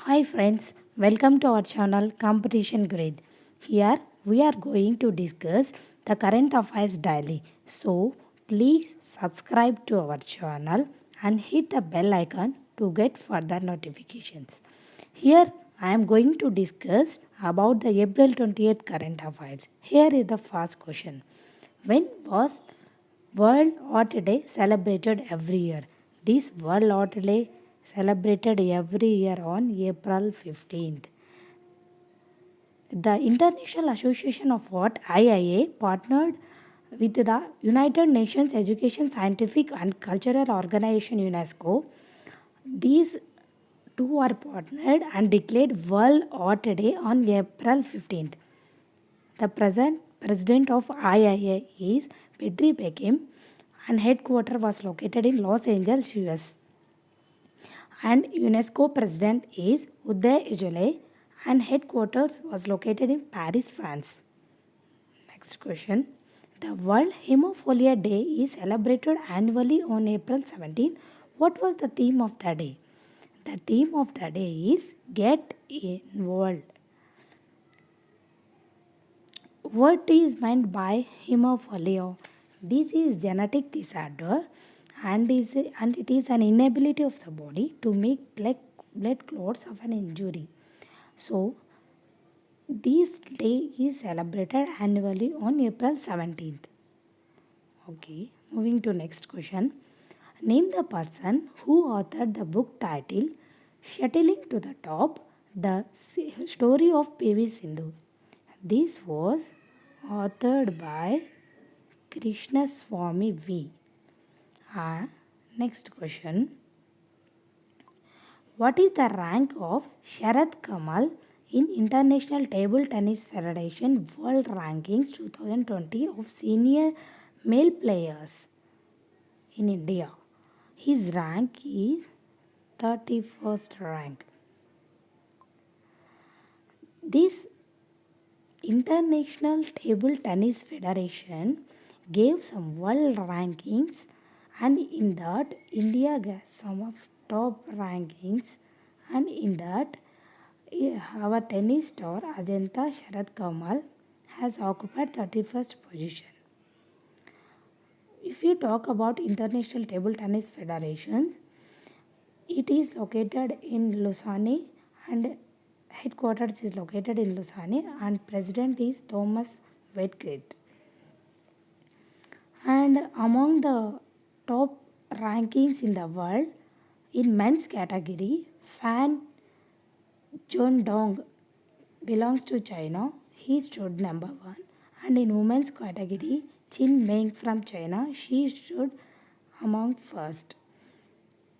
Hi friends, welcome to our channel Competition Grid. Here we are going to discuss the current affairs daily. So please subscribe to our channel and hit the bell icon to get further notifications. Here I am going to discuss about the April 20th current affairs. Here is the first question. When was World Art Day celebrated every year? This World Art Day celebrated every year on April 15th. The International Association of Art IIA partnered with the United Nations Education, Scientific and Cultural Organization UNESCO. These two are partnered and declared World Art Day on April 15th. The present president of IIA is Petri Bekim and headquarters was located in Los Angeles, US. And UNESCO president is Uday Ejole and headquarters was located in Paris, France. Next question. The World Hemophilia Day is celebrated annually on April 17. What was the theme of the day? The theme of the day is Get Involved. What is meant by hemophilia? This is genetic disorder and it is an inability of the body to make blood clots of an injury. So this day is celebrated annually on April 17th. Okay, moving to next question. Name the person who authored the book titled Shuttling to the Top, the story of PV Sindhu. This was authored by Krishnaswamy V. Next question. What is the rank of Sharad Kamal in International Table Tennis Federation World Rankings 2020 of senior male players in India? His rank is 31st rank. This International Table Tennis Federation gave some world rankings, and in that India got some of top rankings, and in that our tennis star Ajanta Sharad Kamal has occupied 31st position. If you talk about International Table Tennis Federation, it is located in Lausanne and headquarters is located in Lausanne and president is Thomas Whitgate. And among the top rankings in the world, in men's category, Fan Zhendong belongs to China. He stood number 1. And in women's category, Qin Meng from China, she stood among first.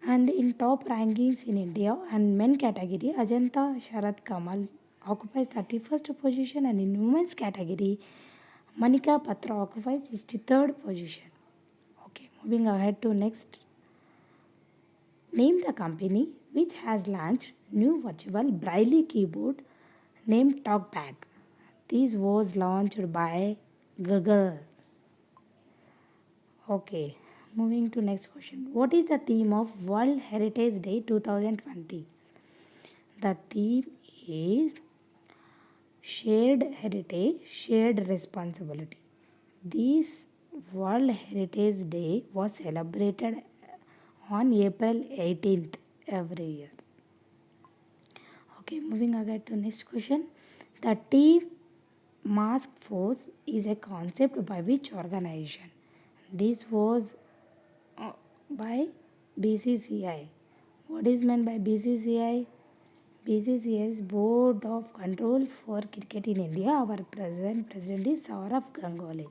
And in top rankings in India and men category, Ajanta Sharad Kamal occupies 31st position, and in women's category, Manika Patra occupies 63rd position. Okay, moving ahead to next. Name the company which has launched new virtual braille keyboard named TalkBack. This was launched by Google. Okay, moving to next question. What is the theme of World Heritage Day 2020? The theme is shared heritage, shared responsibility. This World Heritage Day was celebrated on April 18th every year. Okay, moving ahead to next question. The Team Mask Force is a concept by which organization? This was by BCCI. What is meant by BCCI? BCCI is Board of Control for Cricket in India. Our present president is Saurav Ganguly.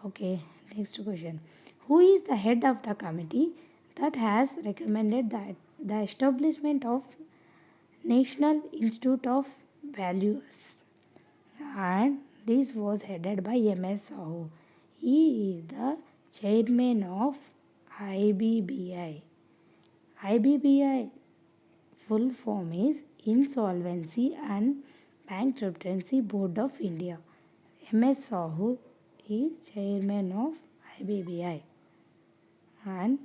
Okay, next question. Who is the head of the committee that has recommended the establishment of National Institute of Values? And this was headed by M.S. Sahu. He is the chairman of IBBI. IBBI full form is Insolvency and Bankruptcy Board of India. M.S. Sahu is chairman of IBBI. And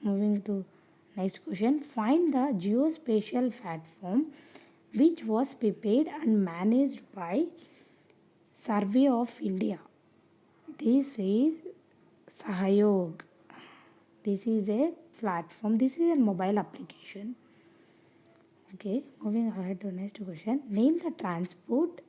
moving to Next question. Find the geospatial platform which was prepared and managed by Survey of India. This is Sahayog. This is a platform. This is a mobile application. Okay, moving ahead to next question. Name the transport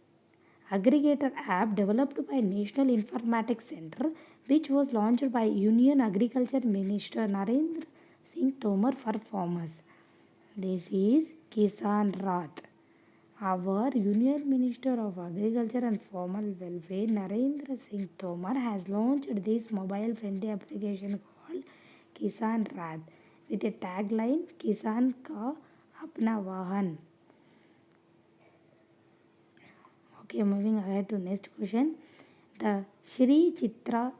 aggregator app developed by National Informatics Center, which was launched by Union Agriculture Minister Narendra Singh Tomar for farmers. This is Kisan Rath. Our Union Minister of Agriculture and Farmer Welfare Narendra Singh Tomar has launched this mobile friendly application called Kisan Rath with a tagline Kisan Ka Apna Vahan. Okay, moving ahead to next question. The Shri Chitra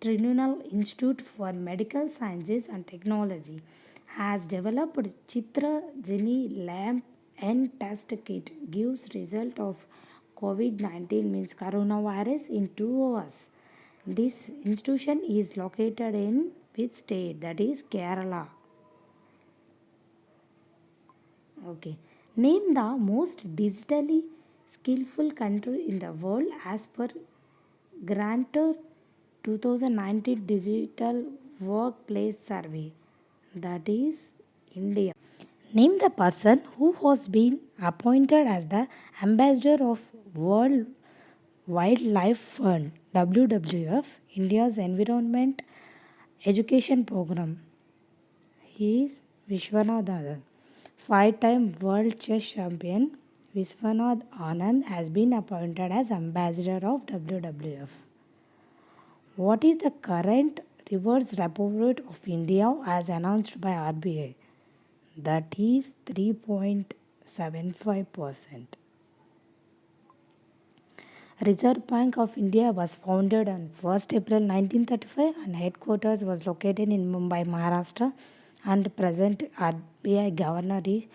Tribunal Institute for Medical Sciences and Technology has developed Chitra Genie Lamp and test kit gives result of COVID-19 means coronavirus in 2 hours. This institution is located in which state? That is Kerala. Okay. Name the most digitally skillful country in the world as per Grantor 2019 Digital Workplace Survey. That is India. Name the person who has been appointed as the ambassador of World Wildlife Fund WWF, India's Environment Education Program. He is Vishwanath Anand. Five-time world chess champion Vishwanath Anand has been appointed as ambassador of WWF. What is the current reverse repo rate of India as announced by RBI? That is 3.75%. Reserve Bank of India was founded on 1st April 1935 and headquarters was located in Mumbai, Maharashtra, and present RBI Governor is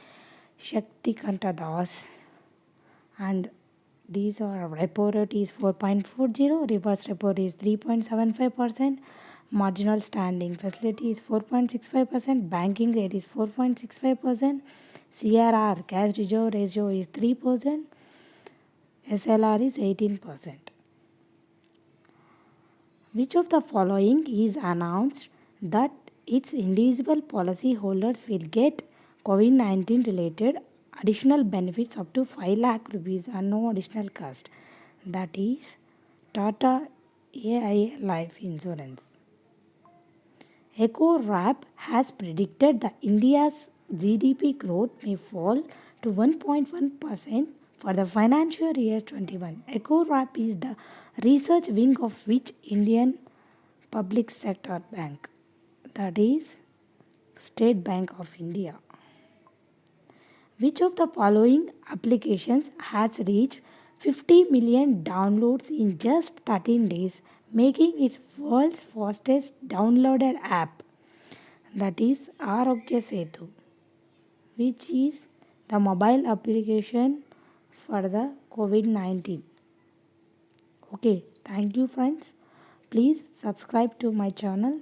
Shaktikanta Das, and these are repo rate is 4.40, reverse repo rate is 3.75%, marginal standing facility is 4.65%, banking rate is 4.65%, CRR cash reserve ratio is 3%, SLR is 18%. Which of the following is announced that its individual policy holders will get COVID-19 related additional benefits up to 5 lakh rupees and no additional cost? That is Tata AIA Life Insurance. EcoRap has predicted that India's GDP growth may fall to 1.1% for the financial year 21. EcoRap is the research wing of which Indian public sector bank? That is State Bank of India. Which of the following applications has reached 50 million downloads in just 13 days, making it world's fastest downloaded app? That is Arogya Setu, which is the mobile application for the COVID-19. Okay, thank you friends. Please subscribe to my channel.